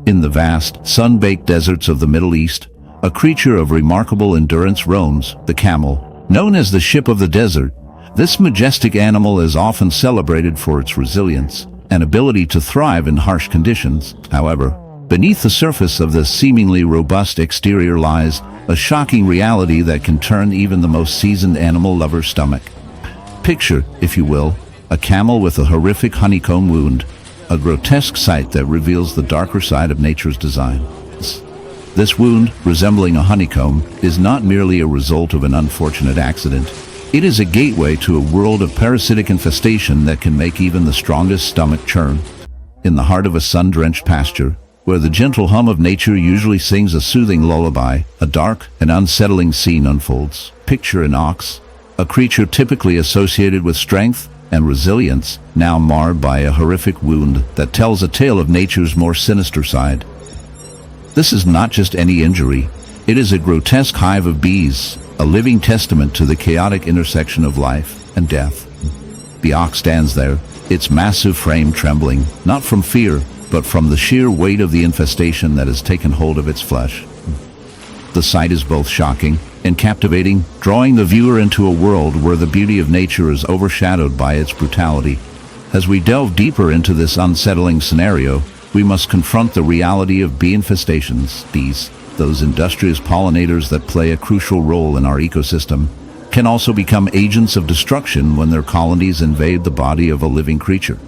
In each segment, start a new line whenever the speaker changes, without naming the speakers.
In the vast, sun-baked deserts of the Middle East, a creature of remarkable endurance roams, the camel. Known as the ship of the desert, this majestic animal is often celebrated for its resilience and ability to thrive in harsh conditions. However, beneath the surface of this seemingly robust exterior lies a shocking reality that can turn even the most seasoned animal lover's stomach. Picture, if you will, a camel with a horrific honeycomb wound, a grotesque sight that reveals the darker side of nature's design. This wound, resembling a honeycomb, is not merely a result of an unfortunate accident. It is a gateway to a world of parasitic infestation that can make even the strongest stomach churn. In the heart of a sun-drenched pasture, where the gentle hum of nature usually sings a soothing lullaby, a dark and unsettling scene unfolds. Picture an ox, a creature typically associated with strength and resilience, now marred by a horrific wound that tells a tale of nature's more sinister side. This is not just any injury, it is a grotesque hive of bees, a living testament to the chaotic intersection of life and death. The ox stands there, its massive frame trembling, not from fear, but from the sheer weight of the infestation that has taken hold of its flesh. The sight is both shocking and captivating, drawing the viewer into a world where the beauty of nature is overshadowed by its brutality. As we delve deeper into this unsettling scenario, we must confront the reality of bee infestations. Bees, those industrious pollinators that play a crucial role in our ecosystem, can also become agents of destruction when their colonies invade the body of a living creature.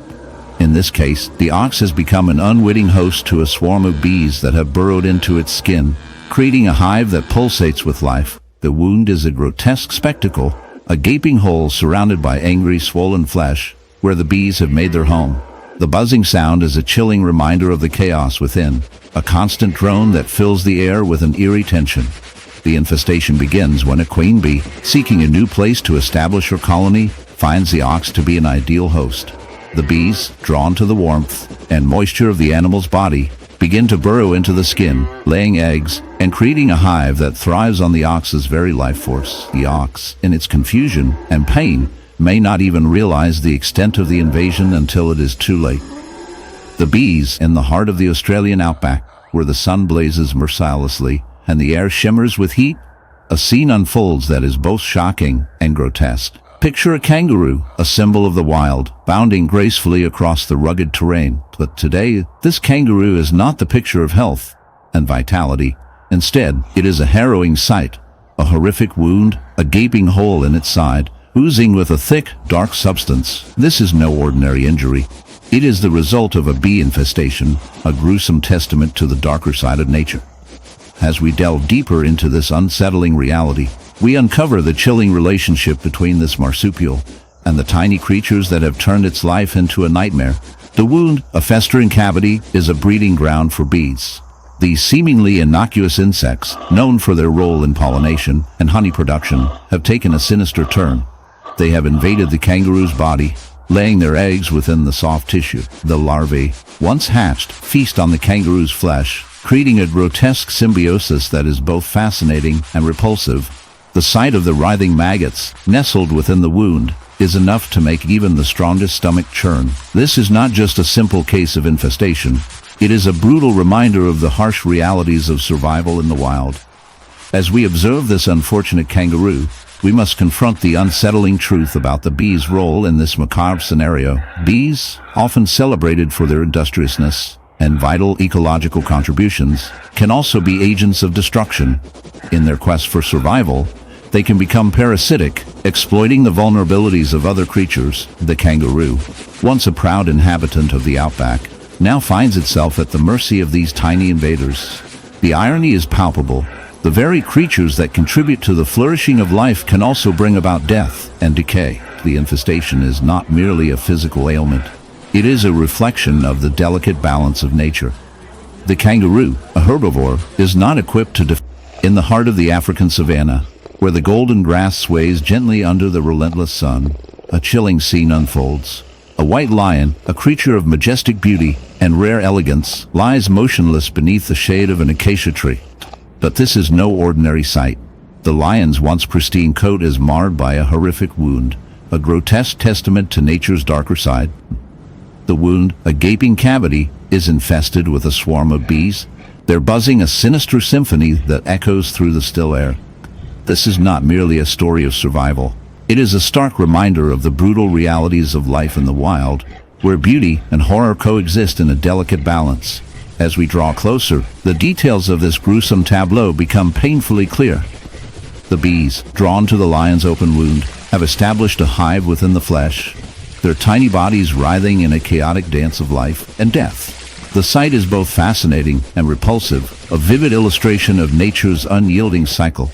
In this case, the ox has become an unwitting host to a swarm of bees that have burrowed into its skin, creating a hive that pulsates with life. The wound is a grotesque spectacle, a gaping hole surrounded by angry, swollen flesh, where the bees have made their home. The buzzing sound is a chilling reminder of the chaos within, a constant drone that fills the air with an eerie tension. The infestation begins when a queen bee, seeking a new place to establish her colony, finds the ox to be an ideal host. The bees, drawn to the warmth and moisture of the animal's body, begin to burrow into the skin, laying eggs, and creating a hive that thrives on the ox's very life force. The ox, in its confusion and pain, may not even realize the extent of the invasion until it is too late. The bees, in the heart of the Australian outback, where the sun blazes mercilessly and the air shimmers with heat, a scene unfolds that is both shocking and grotesque. Picture a kangaroo, a symbol of the wild, bounding gracefully across the rugged terrain. But today, this kangaroo is not the picture of health and vitality. Instead, it is a harrowing sight, a horrific wound, a gaping hole in its side, oozing with a thick, dark substance. This is no ordinary injury. It is the result of a bee infestation, a gruesome testament to the darker side of nature. As we delve deeper into this unsettling reality, we uncover the chilling relationship between this marsupial and the tiny creatures that have turned its life into a nightmare. The wound, a festering cavity, is a breeding ground for bees. These seemingly innocuous insects, known for their role in pollination and honey production, have taken a sinister turn. They have invaded the kangaroo's body, laying their eggs within the soft tissue. The larvae, once hatched, feast on the kangaroo's flesh, creating a grotesque symbiosis that is both fascinating and repulsive. The sight of the writhing maggots, nestled within the wound, is enough to make even the strongest stomach churn. This is not just a simple case of infestation. It is a brutal reminder of the harsh realities of survival in the wild. As we observe this unfortunate kangaroo, we must confront the unsettling truth about the bee's role in this macabre scenario. Bees, often celebrated for their industriousness and vital ecological contributions, can also be agents of destruction. In their quest for survival, they can become parasitic, exploiting the vulnerabilities of other creatures. The kangaroo, once a proud inhabitant of the outback, now finds itself at the mercy of these tiny invaders. The irony is palpable. The very creatures that contribute to the flourishing of life can also bring about death and decay. The infestation is not merely a physical ailment. It is a reflection of the delicate balance of nature. The kangaroo, a herbivore, is not equipped to defend. In the heart of the African savanna, where the golden grass sways gently under the relentless sun, a chilling scene unfolds. A white lion, a creature of majestic beauty and rare elegance, lies motionless beneath the shade of an acacia tree. But this is no ordinary sight. The lion's once pristine coat is marred by a horrific wound, a grotesque testament to nature's darker side. The wound, a gaping cavity, is infested with a swarm of bees. They're buzzing a sinister symphony that echoes through the still air. This is not merely a story of survival. It is a stark reminder of the brutal realities of life in the wild, where beauty and horror coexist in a delicate balance. As we draw closer, the details of this gruesome tableau become painfully clear. The bees, drawn to the lion's open wound, have established a hive within the flesh, their tiny bodies writhing in a chaotic dance of life and death. The sight is both fascinating and repulsive, a vivid illustration of nature's unyielding cycle.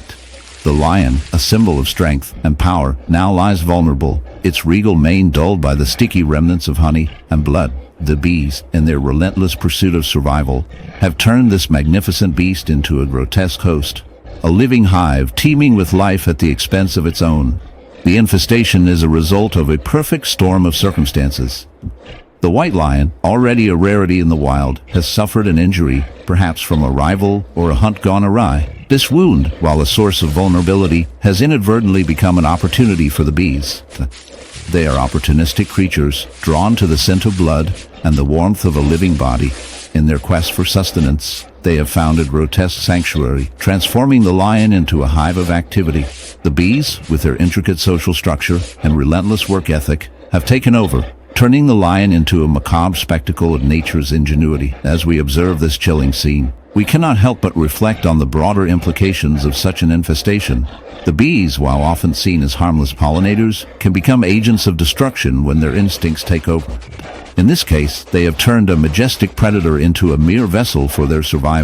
The lion, a symbol of strength and power, now lies vulnerable, its regal mane dulled by the sticky remnants of honey and blood. The bees, in their relentless pursuit of survival, have turned this magnificent beast into a grotesque host, a living hive teeming with life at the expense of its own. The infestation is a result of a perfect storm of circumstances. The white lion, already a rarity in the wild, has suffered an injury, perhaps from a rival or a hunt gone awry. This wound, while a source of vulnerability, has inadvertently become an opportunity for the bees. They are opportunistic creatures, drawn to the scent of blood and the warmth of a living body. In their quest for sustenance, they have found a grotesque sanctuary, transforming the lion into a hive of activity. The bees, with their intricate social structure and relentless work ethic, have taken over, turning the lion into a macabre spectacle of nature's ingenuity. As we observe this chilling scene, we cannot help but reflect on the broader implications of such an infestation. The bees, while often seen as harmless pollinators, can become agents of destruction when their instincts take over. In this case, they have turned a majestic predator into a mere vessel for their survival.